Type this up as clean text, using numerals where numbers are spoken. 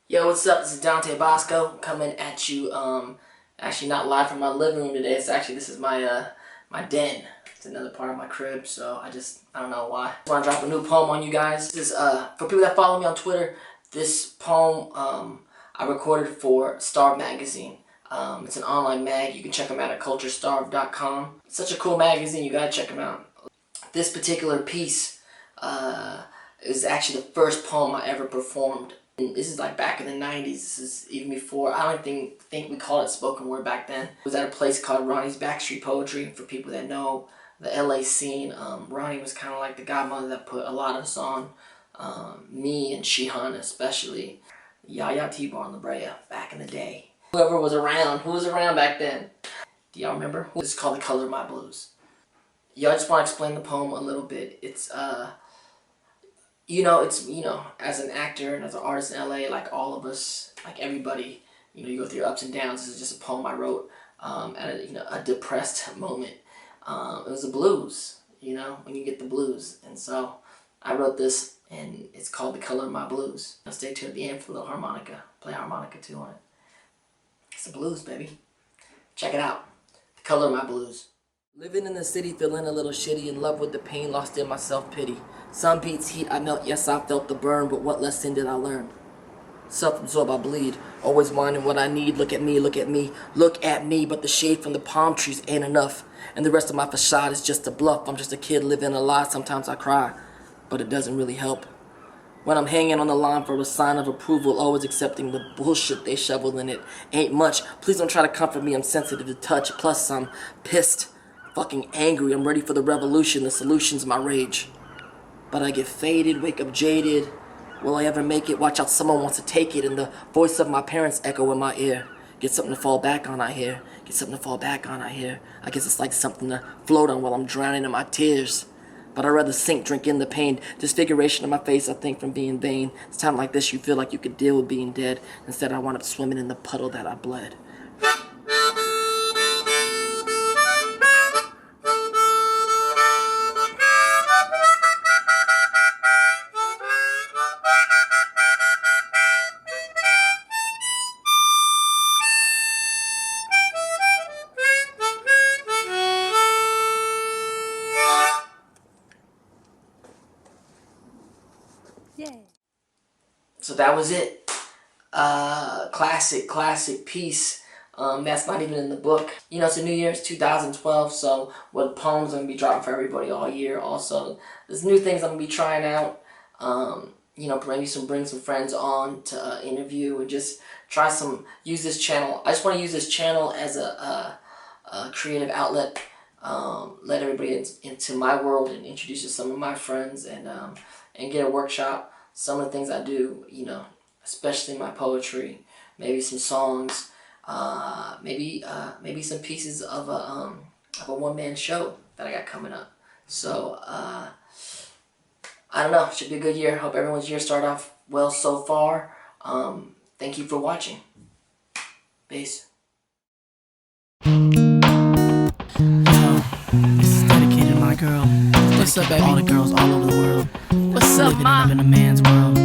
Yo, what's up? This is Dante Basco coming at you. Actually not live from my living room today. This is my my den. It's another part of my crib, so I don't know why. I want to drop a new poem on you guys. This is for people that follow me on Twitter. This poem I recorded for Starve magazine. It's an online mag. You can check them out at culturestarve.com. It's such a cool magazine. You gotta check them out. This particular piece is actually the first poem I ever performed. And this is like back in the 90s. This is even before, I don't think we called it spoken word back then. It was at a place called Roni's Backstreet Poetry. For people that know the LA scene, Roni was kind of like the godmother that put a lot of us on. Me and Shihan especially. Yaya T-Bar and La Brea back in the day. Who was around back then? Do y'all remember? This is called The Color of My Blues. Yo, I just want to explain the poem a little bit. It's as an actor and as an artist in LA, like all of us, like everybody, you go through your ups and downs. This is just a poem I wrote at a depressed moment. It was the blues, when you get the blues. And so I wrote this, and it's called The Color of My Blues. Now stay tuned at the end for a little harmonica. Play harmonica too on it. It's the blues, baby. Check it out. The Color of My Blues. Living in the city, feeling a little shitty, in love with the pain, lost in my self-pity. Sun beats heat, I melt, yes I felt the burn, but what lesson did I learn? Self-absorbed, I bleed, always wanting what I need. Look at me, look at me, look at me, but the shade from the palm trees ain't enough. And the rest of my facade is just a bluff. I'm just a kid living a lie, sometimes I cry, but it doesn't really help. When I'm hanging on the line for a sign of approval, always accepting the bullshit they shovel in it. Ain't much, please don't try to comfort me, I'm sensitive to touch, plus I'm pissed. Fucking angry, I'm ready for the revolution, the solution's my rage. But I get faded, wake up jaded. Will I ever make it? Watch out, someone wants to take it. And the voice of my parents echo in my ear. Get something to fall back on, I hear. Get something to fall back on, I hear. I guess it's like something to float on while I'm drowning in my tears. But I'd rather sink, drink in the pain. Disfiguration of my face, I think, from being vain. It's time like this you feel like you could deal with being dead. Instead I wind up swimming in the puddle that I bled. Yeah. So that was it. Classic piece. That's not even in the book. It's a New Year's 2012, so what poems I'm going to be dropping for everybody all year. Also, there's new things I'm going to be trying out. Maybe bring some friends on to interview and just use this channel. I just want to use this channel as a creative outlet. Let everybody into my world and introduce you to some of my friends and get a workshop. Some of the things I do, especially my poetry, maybe some songs, maybe some pieces of a one-man show that I got coming up. So I don't know. Should be a good year. Hope everyone's year started off well so far. Thank you for watching. Peace. This is dedicated to my girl. What's up, baby? All the girls all over the world. What's up, Living ma? in a man's world.